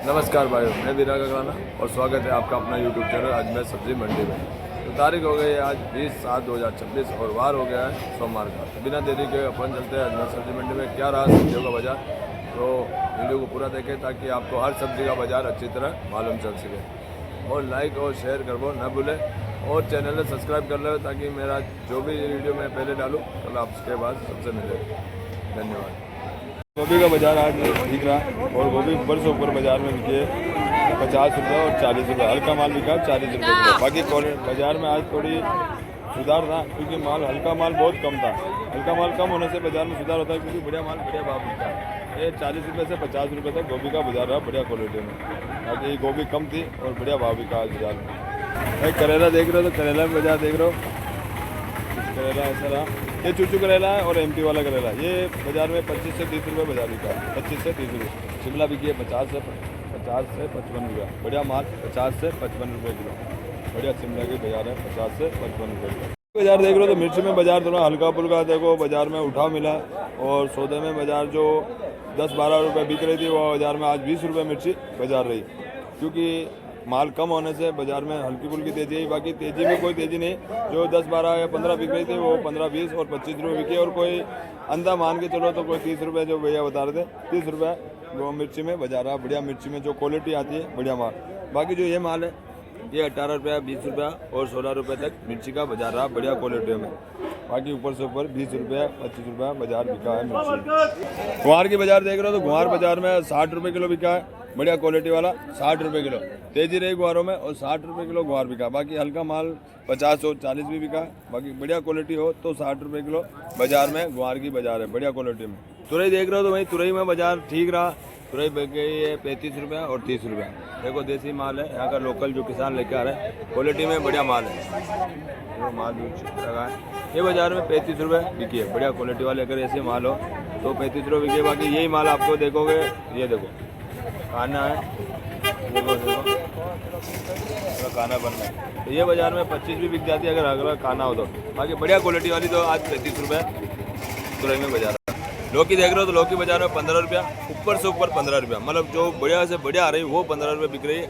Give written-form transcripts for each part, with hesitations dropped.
नमस्कार भाइयों, मैं वीरा गगराना और स्वागत है आपका अपना यूट्यूब चैनल अजमेर सब्जी मंडी में। तो तारीख हो गई है आज 20/7/2026 और वार हो गया है सोमवार का। तो बिना देरी के अपन चलते हैं अजमेर सब्जी मंडी में क्या रहा सब्जियों का बाजार। तो वीडियो को पूरा देखें ताकि आपको हर सब्जी का बाजार अच्छी तरह मालूम चल सके। और लाइक और शेयर कर वो न भूलें और चैनल को सब्सक्राइब कर लो ताकि मेरा जो भी वीडियो मैं पहले डालूँ कल आपके बाद सबसे मिले। धन्यवाद। गोभी का बाजार आज ठीक रहा और गोभी ऊपर से ऊपर बाजार में बिके 50 रुपये और 40 रुपये। हल्का माल बिका 40 रुपये किलो। बाकी बाजार में आज थोड़ी सुधार था क्योंकि माल हल्का माल बहुत कम था। हल्का माल कम होने से बाजार में सुधार होता है क्योंकि बढ़िया माल बढ़िया भाव बिकता है। ये 40 रुपये से 50 रुपये तक गोभी का बाजार रहा बढ़िया क्वालिटी में। बाकी गोभी कम थी और बढ़िया भाव बिका आज बाजार में। भाई करेला देख रहे हो तो करेला में बाजार देख रहे हो, करेला ऐसा रहा। ये चूचू करेला है और एमपी वाला करेला। ये बाजार में 25 से 30 रुपये बाजार बिका है। 25 से 30 रुपये। शिमला बिकी है 50 से 55 रुपये। बढ़िया माल 50 से 55 रुपये किलो। बढ़िया शिमला की बाजार है 50 से 55 रुपये किलो। बाजार देख रहे हो तो मिर्च में बाजार थोड़ा हल्का फुल्का देखो बाजार में उठाव मिला और सौदे में बाजार जो 10-12 रुपये बिक रही थी वो बाजार में आज 20 रुपये मिर्ची बाजार रही क्योंकि माल कम होने से बाजार में हल्की फुल्की तेजी है। बाकी तेजी में कोई तेजी नहीं। जो 10, 12 या 15 बिक रही थी वो 15, 20 और 25 रुपये बिकी। और कोई अंधा मान के चलो तो कोई 30 रुपये जो भैया बता रहे थे 30 रुपये वो मिर्ची में बाजार रहा। बढ़िया मिर्ची में जो क्वालिटी आती है बढ़िया माल। बाकी जो ये माल है ये 18 रुपया, 20 रुपया और 16 रुपये तक मिर्ची का बाजार रहा बढ़िया क्वालिटी में। बाकी ऊपर से ऊपर 20 रुपया, 25 रुपया बाजार बिका है मिर्ची। गुआर की बाजार देख रहे हो तो गुआर बाजार में 60 रुपये किलो बिका है बढ़िया क्वालिटी वाला। 60 रुपये किलो तेजी रही गुआरों में और 60 रुपये किलो गुआर बिका। बाकी हल्का माल 50 और 40 भी बिका। बाकी बढ़िया क्वालिटी हो तो 60 रुपये किलो बाजार में गुआर की बाजार है बढ़िया क्वालिटी में। तुरई देख रहे हो तो वहीं तुरई में बाजार ठीक रहा। तुरई बिक गई है 35 रुपया और 30 रुपया। देखो देसी माल है यहाँ का लोकल जो किसान लेके आ रहे हैं क्वालिटी में बढ़िया माल है। तो माल लगा है ये बाजार में 35 रुपये बिकी है बढ़िया क्वालिटी वाले। अगर ऐसे माल हो तो 35 रुपये बिकी है। बाकी यही माल आपको देखोगे ये देखो खाना है, देखो खाना बनना है तो ये बाजार में 25 भी बिक जाती है अगर अगला खाना हो तो। बाकी बढ़िया क्वालिटी वाली तो आज 35 रुपये तुरई में बाजार। लौकी देख रहे हो तो लौकी बाजार में 15 रुपया ऊपर से ऊपर 15 रुपया। मतलब जो बढ़िया से बढ़िया आ रही वो 15 रुपये बिक रही है।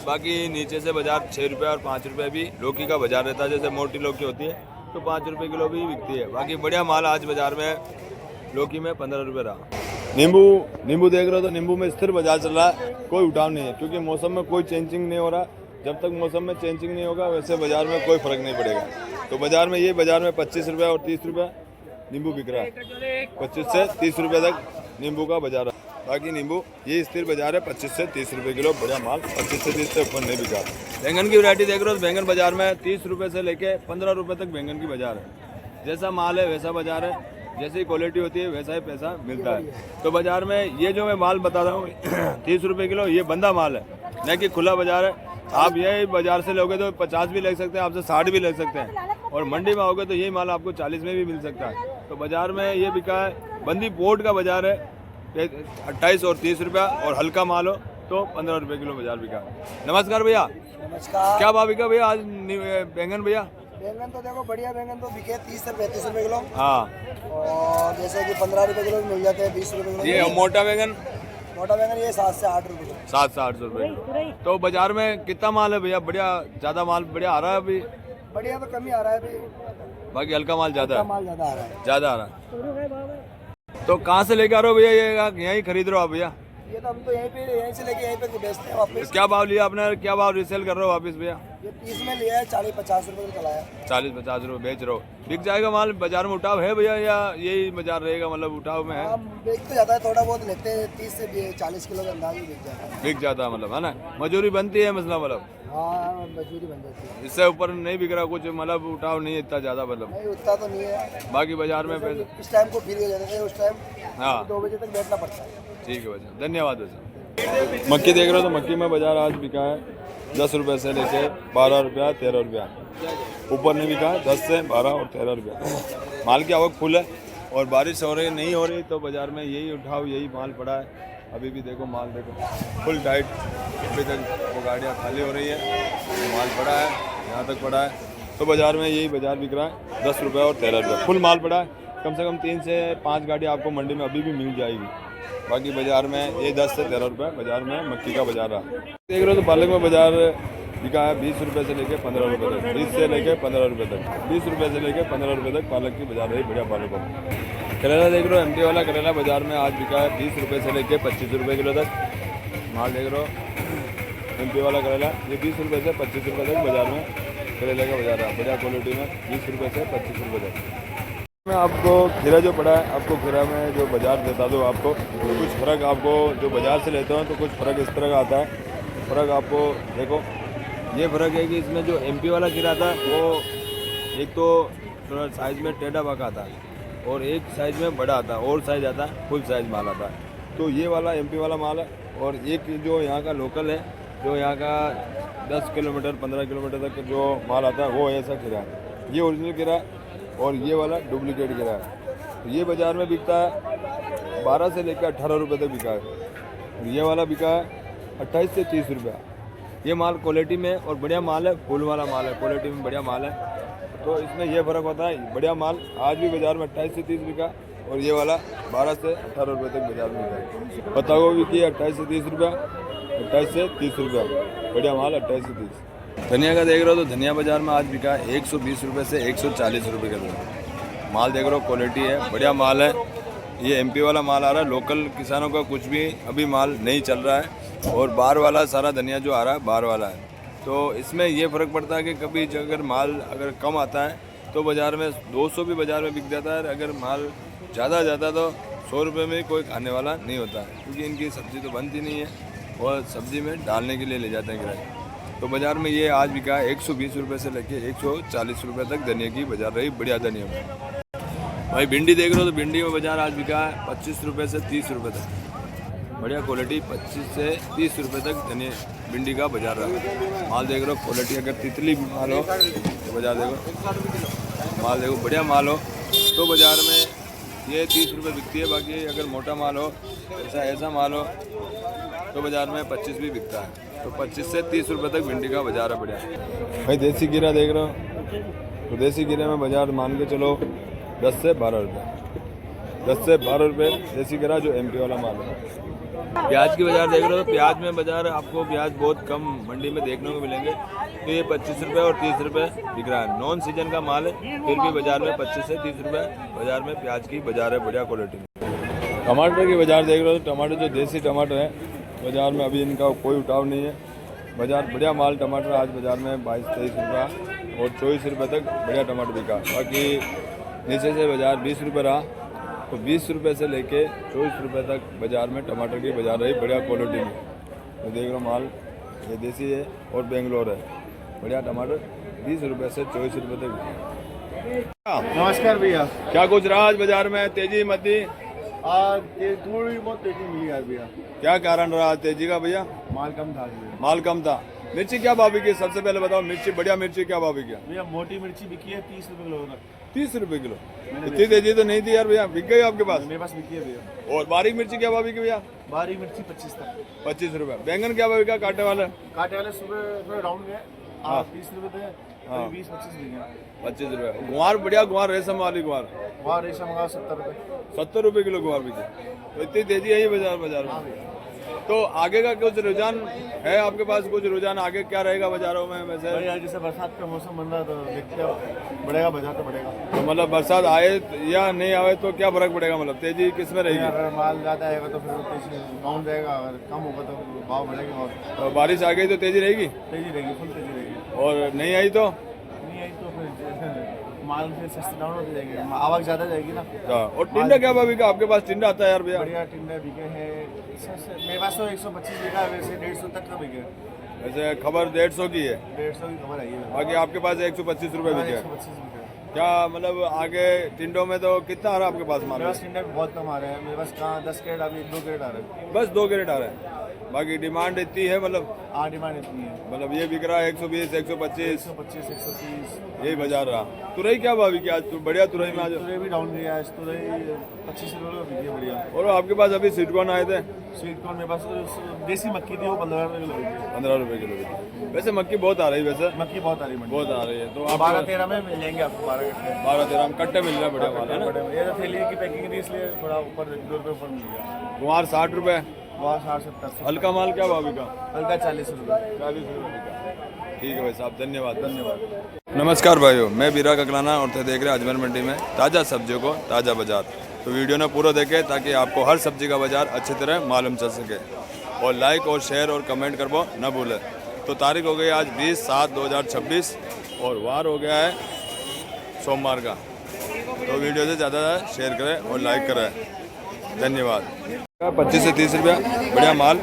बाकी नीचे से बाजार 6 रुपया और 5 रुपये भी लौकी का बाजार रहता है। जैसे मोटी लौकी होती है तो 5 रुपये किलो भी बिकती है। बाकी बढ़िया माल आज बाजार में लौकी में 15 रुपये रहा। नींबू देख रहे हो तो नींबू में स्थिर बाजार चल रहा है, कोई उठाव नहीं है क्योंकि मौसम में कोई चेंजिंग नहीं हो रहा। जब तक मौसम में चेंजिंग नहीं होगा वैसे बाजार में कोई फर्क नहीं पड़ेगा। तो बाजार में ये बाजार में 25 रुपये और 30 रुपये नींबू बिक रहा है। 25 से 30 रुपये तक नींबू का बाजार है। बाकी नींबू ये स्थिर बाजार है 25 से 30 रुपये किलो बढ़िया माल। 25 से 30 से ऊपर नहीं बिका। बैंगन की वैरायटी देख रहे हो तो बैंगन बाजार में 30 रुपये से लेके 15 रुपये तक बैंगन की बाजार है। जैसा माल है वैसा बाजार है, जैसी क्वालिटी होती है वैसा ही पैसा मिलता है। तो बाजार में ये जो मैं माल बता रहा हूँ 30 रुपये किलो ये बंदा माल है न कि खुला बाजार है। आप यही बाजार से लोगे तो 50 भी ले सकते हैं, आपसे 60 भी ले सकते हैं और मंडी में आओगे तो यही माल आपको 40 में भी मिल सकता है। तो बाजार में ये बिका है। बंदी पोर्ट का बाजार है 28 और 30 रुपया और हल्का माल हो तो 15 रुपये किलो बाजार बिका। नमस्कार भैया। नमस्कार। क्या भाव बिका भैया आज बैंगन भैया? बैंगन तो देखो बढ़िया बैंगन तो बिके 30 से 35 रुपए किलो। हाँ और जैसे कि 15 रुपए किलो भी मिल जाते हैं, 20 रुपए किलो। ये मोटा बैंगन ये 7 से 8 रुपए किलो। 7 से 8 रुपये किलो। तो बाजार में कितना माल है भैया? बढ़िया ज़्यादा माल बढ़िया आ रहा है अभी? बढ़िया तो कम ही आ रहा है अभी। बाकी हल्का माल ज़्यादा है? माल ज़्यादा आ रहा है। ज़्यादा आ रहा है। तो कहाँ से लेकर आ रहे हो भैया? ये यहीं खरीद रहे हो आप भैया? ये तो हम तो यहीं से लेके यहीं पे बेचते हैं वापस। क्या भाव लिया आपने? क्या भाव रिसेल कर रहे हो वापस भैया? ये 30 में लिया है, 40-50 रुपए का चलाया। 40-50 रुपये बेच रहे हो। बिक जाएगा माल? बाजार में उठाव है भैया या यही बाजार रहेगा? मतलब उठाव में है? बिक तो जाता है, थोड़ा बहुत लेते हैं। 30 से 40 किलो का अंदाज बिक जाता है। बिक जाता है मतलब है ना? मजदूरी बनती है मसला मतलब? हाँ मजदूरी बन जाती है। इससे ऊपर नहीं बिक रहा कुछ? मतलब उठाव नहीं इतना ज़्यादा मतलब? नहीं उतना तो नहीं है। बाकी बाजार में पैसे इस टाइम को फ्री हो जाते हैं, उस टाइम हाँ 2 बजे तक बैठना पड़ता है। ठीक है भैया, धन्यवाद भैया। मक्की देख रहे हो तो मक्की में बाजार आज बिका है 10 रुपये से लेके 12 रुपया, 13 रुपया। ऊपर नहीं बिका है 10 से 12 और 13 रुपया। माल की आवक फुल है और बारिश हो रही नहीं हो रही तो बाजार में यही उठाओ यही माल पड़ा है। अभी भी देखो माल देखो फुल टाइट। अभी तक वो गाड़ियाँ खाली हो रही है, माल पड़ा है यहाँ तक पड़ा है। तो बाजार में यही बाजार बिक रहा है 10 रुपये और 13 रुपये। फुल माल पड़ा है। कम से कम 3 से 5 गाड़ी आपको मंडी में अभी भी मिल जाएगी। बाकी बाजार में ये 10 से 13 रुपये बाजार में मक्की का बाजार रहा। देख रहे हो तो पालक में बाजार बिका है 20 रुपये से लेके 15 रुपये तक, 20 से लेके 15 रुपये तक, 20 रुपये से लेके 15 रुपये तक पालक की बाजार रही बढ़िया पालक में। करेला देख रहे हो एमटी वाला करेला बाजार में आज बिका है 20 रुपये से लेके 25 रुपये किलो तक। माल देख रहे हो एमटी वाला करेला ये 20 रुपये से 25 रुपये तक बाजार में करेले का बाजार है बढ़िया क्वालिटी में 20 रुपये से 25 रुपये तक। मैं आपको खीरा जो पड़ा है आपको खीरा में जो बाजार बता दूँ आपको कुछ फ़र्क आपको जो बाजार से लेते हो तो कुछ फ़र्क इस तरह का आता है। फ़र्क आपको देखो ये फ़र्क है कि इसमें जो एमपी वाला खीरा था वो एक तो थोड़ा साइज़ में टेढ़ा बाका आता है और एक साइज़ में बड़ा आता है और साइज़ आता है फुल साइज़ माल आता है। तो ये वाला एमपी वाला माल है और एक जो यहाँ का लोकल है जो यहाँ का 10 किलोमीटर 15 किलोमीटर तक जो माल आता है वो ऐसा खीरा है। ये ओरिजिनल खीरा है और ये वाला डुप्लीकेट खीरा है। तो ये बाज़ार में बिकता है 12 से लेकर 18 रुपये तक बिका है और ये वाला बिका है 28 से 30 रुपया। ये माल क्वालिटी में और बढ़िया माल है, फुल वाला माल है, क्वालिटी में बढ़िया माल है। तो इसमें ये फ़र्क होता है बढ़िया माल आज भी बाज़ार में 28 से 30 बिका और ये वाला 12 से 18 रुपये तक बाज़ार में बिका। पत्ता गोभी की 28 से 30 रुपया, 28 से 30 रुपया बढ़िया माल 28 से 30। धनिया का देख रहे हो तो धनिया बाज़ार में आज बिका 120 रुपये से 140 रुपये किलो। माल देख रहे हो क्वालिटी है, बढ़िया माल है। ये एमपी वाला माल आ रहा है, लोकल किसानों का कुछ भी अभी माल नहीं चल रहा है और बाहर वाला सारा धनिया जो आ रहा है बाहर वाला है। तो इसमें ये फ़र्क पड़ता है कि कभी अगर माल अगर कम आता है तो बाज़ार में 200 भी बाज़ार में बिक जाता है। अगर माल ज़्यादा जाता तो 100 रुपये में कोई खाने वाला नहीं होता है क्योंकि इनकी सब्ज़ी तो बनती नहीं है और सब्ज़ी में डालने के लिए ले जाते हैं किराए। तो बाज़ार में ये आज बिका 120 रुपये से लेके 140 रुपये तक धनिया की बाज़ार रही बढ़िया धनिया में। भाई भिंडी देख रहे हो तो भिंडी में बाज़ार आज बिका है 25 रुपये से 30 रुपये तक बढ़िया क्वालिटी 25 से 30 रुपये तक धनिया भिंडी का बाज़ार रहा। माल देख रहे हो क्वालिटी अगर तितली माल हो तो बाज़ार देखो माल देखो बढ़िया माल हो तो बाज़ार में ये 30 रुपये बिकती है। बाकी अगर मोटा माल हो ऐसा माल हो तो बाज़ार में 25 भी बिकता है। तो 25 से 30 रुपये तक भिंडी का बाज़ार है बढ़िया। भाई देसी कीरा देख रहे हो तो देसी कीरे में बाज़ार मान के चलो 10 से 12 रुपये, 10 से 12 रुपये देसी कीरा जो एमपी वाला माल है। प्याज की बाज़ार देख रहे हो तो प्याज में बाज़ार आपको प्याज बहुत कम मंडी में देखने को मिलेंगे। तो ये 25 रुपये और 30 रुपये बिक रहा है। नॉन सीजन का माल है फिर भी बाज़ार में 25 से 30 रुपये बाज़ार में प्याज की बाज़ार है बढ़िया क्वालिटी में। टमाटर की बाज़ार देख रहे हो तो टमाटर जो देसी टमाटर है बाज़ार में अभी इनका कोई उठाव नहीं है। बाज़ार बढ़िया माल टमाटर आज बाज़ार में 22-23 रुपया और 24 रुपये तक बढ़िया टमाटर बिका। बाकी नीचे से बाज़ार 20 रुपये रहा तो 20 रुपये से लेके 24 रुपये तक बाज़ार में टमाटर की बाज़ार रही बढ़िया क्वालिटी में। तो देख लो माल ये देसी है और बेंगलोर है बढ़िया टमाटर 20 रुपये से 24 रुपये तक। नमस्कार भैया। क्या कुछ रहा आज बाज़ार में तेजी मती? आज थोड़ी बहुत तेजी मिली आज भैया। क्या कारण रहा तेजी का भैया? माल कम था भैया। माल कम था। मिर्ची क्या भाव बिकी? सबसे पहले बताओ मिर्ची बढ़िया मिर्ची क्या भाव बिकी? भैया मोटी मिर्ची बिकी है 30 रुपये किलो। 30 रुपये किलो। इतनी तेजी तो नहीं थी यार भैया, बिक गई आपके पास? मेरे पास बिकी है भैया। और बारीक मिर्ची क्या भाव बिकी भैया? बारीक मिर्ची 25 तक। 25 रुपये। बैंगन क्या भाव बिका कांटे वाला? कांटे वाले सुबह थोड़े डाउन गए 30 रुपये थे, 20-25 बिके। 25 रुपये। गुआर बढ़िया गुआर रेशम वाली गुआर वहाँ रेशम का 70 रुपये। 70 रुपये किलो गुआर बिकी। तो इतनी तेजी है बाजार में। तो आगे का कुछ रुझान है आपके पास? कुछ रुझान आगे क्या रहेगा बाजारों में वैसे? भैया जैसे बरसात का मौसम बन रहा है तो देखते हो बढ़ेगा बाजार तो बढ़ेगा। तो मतलब बरसात आए या नहीं आए तो क्या फर्क पड़ेगा? मतलब तेजी किस में रहेगी? अगर माल ज़्यादा आएगा तो फिर तेजी डाउन रहेगा, अगर कम होगा तो भाव बढ़ेगा। और तो बारिश आ गई तो तेजी रहेगी? तेजी रहेगी, फुल तेजी रहेगी। और नहीं आई तो? नहीं आई तो फिर माल फिर सस्ती डाउन होती जाएगी, आवक ज़्यादा जाएगी ना। और टिंडा क्या भाव बिका आपके पास? टिंडा आता है यार भैया? बढ़िया टिंडा बिके हैं मेरे पास तो 125 बिका है, वैसे 150 तक का बिके। वैसे खबर 150 की है, 150 की खबर आई है। बाकी आपके पास 125 रुपये बिके। 125 बिके। क्या मतलब आगे टिंडों में तो कितना आ रहा है आपके पास माल? मेरे पास टिंडा बहुत कम आ रहे हैं। मेरे पास कहाँ 10 कैरेट अभी 2 कैरेट आ रहे हैं। बस 2 कैरेट आ रहे हैं। बाकी डिमांड इतनी है मतलब डिमांड इतनी है। मतलब ये बिक रहा है 120, 125, 125, 130। यही बाजार रहा। तुरई क्या भाव की आज? बढ़िया तुरई में आज। तुरई भी डाउन गया है, तुरई 25 रुपये का बिकी है बढ़िया। और आपके पास अभी स्वीट कॉर्न आए थे स्वीट कॉर्न मेरे पास देसी मक्की थी, वो 15 रुपये किलो बिकी है। 15 रुपए किलो बिकी। वैसे मक्की बहुत आ रही है, वैसे मक्की बहुत आ रही है, बहुत आ रही है। तो आप 12-13 में मिल जाएंगे आपको, 12 12-13 में कट्टे मिल रहे हैं, बढ़िया माल है ना। ये तो थैली की पैकिंग थी इसलिए थोड़ा ऊपर 2 रुपये ऊपर मिल गया। कुमार 60 रुपए, वहाँ 60-70। हल्का माल क्या भाव बिका? हल्का 40 रुपये। 40 रुपए बिका। ठीक है भाई साहब, धन्यवाद धन्यवाद। नमस्कार भाइयों, मैं बीरा ककलाना और थे देख रहे हैं अजमेर मंडी में ताज़ा सब्जियों को ताज़ा बाजार। तो वीडियो ने पूरा देखें ताकि आपको हर सब्जी का बाजार अच्छी तरह मालूम चल सके। और लाइक और शेयर और कमेंट करना न भूलें। तो तारीख हो गई आज 20/7/2026 और वार हो गया है सोमवार का। तो वीडियो से ज़्यादा शेयर करें और लाइक करें। धन्यवाद। 25 से 30 रुपया बढ़िया माल,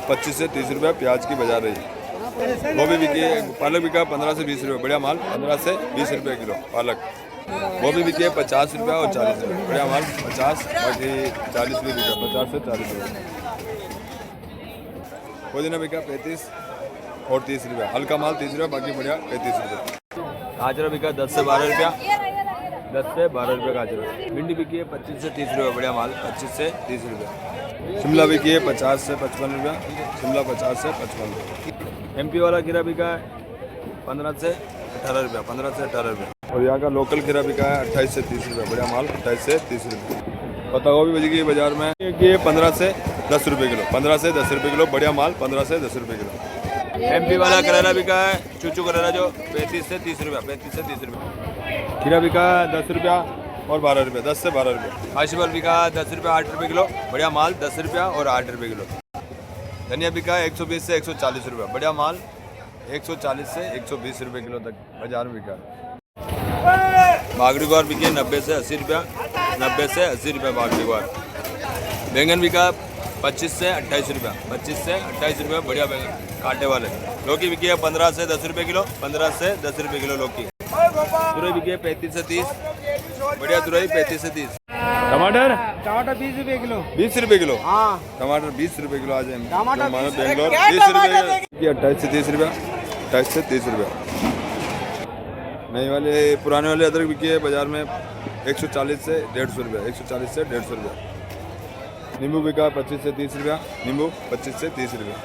25 से 30 रुपया प्याज की बाजार रही। गोभी बिकी, पालक बिका 15 से 20 रुपये बढ़िया माल, 15 से 20 रुपये किलो पालक। गोभी बिकी है 50 रुपया और 40 रुपये बढ़िया माल, 50 बाकी 40 भी बिका, 50 से 40 रुपये। पुदीना बिका 35 और 30 रुपया, हल्का माल 30 रुपया बाकी बढ़िया 35 रुपये। गाजरा बिका 10 से 12 रुपया, 10 से 12 रुपये गाजर। भिंडी बिकी है 25 से 30 रुपये बढ़िया माल, 25 से 30 रुपये। शिमला बिकी है 50 से 55 रुपया, शिमला 50 से 55 रुपये। MP वाला खीरा बिका है 15 से 18 रुपया, 15 से 18 रुपये। और यहाँ का लोकल खीरा बिका है 28 से 30 रुपये बढ़िया माल, 28 से 30 रुपये। पत्ता गोभी बिकी है बाजार में ये 15 से 10 रुपये किलो, 15 से 10 रुपये किलो बढ़िया माल, 15 से 10 रुपये किलो। MP वाला करेला बिका है चूचू करेला जो 35 से 30 रुपया, 35 से 30 रुपये। खीरा बिका 10 रुपया और 12 रुपये, 10 से 12 रुपये। आशीर्वाद बिका 10 रुपया 8 रुपये किलो बढ़िया माल, 10 रुपया और 8 रुपये किलो। धनिया बिका 120 से 140 रुपये बढ़िया माल, 140 से 120 रुपये किलो तक बाजार में बिका। बागड़ी ग्वार बिकी 90 से 80 रुपया, 90 से 80 रुपये बागड़ी ग्वार। बैंगन बिका 25 से 28 रुपया, 25 से 28 रुपये बढ़िया बैंगन कांटे वाले। लौकी बिकी है 15 से 10 रुपये किलो, 15 से 10 रुपये किलो लौकी। तुरई बिकी है 35 से 30 बढ़िया तुरई, 35 से 30। टमाटर 20 रुपये किलो। 20 रुपये किलो, हाँ टमाटर 20 रुपये किलो आज है टमाटर बेंगलोर 20 रुपये, 28 से 30 रुपया, 28 से 30 रुपया। नई वाले पुराने वाले अदरक बिकी है बाजार में 140 से 150 रुपया, 140 से 150 रुपया। नींबू बिका 25 से 30 रुपया, नींबू 25 से 30 रुपया।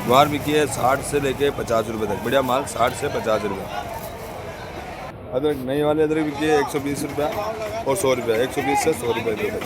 ग्वार बिकी है 60 से लेके 50 रुपये तक बढ़िया माल, 60 से 50 रुपया। अदरक नई वाले अदरक बिकी है 120 रुपया और 100 रुपया, 120 से 100 रुपये तक।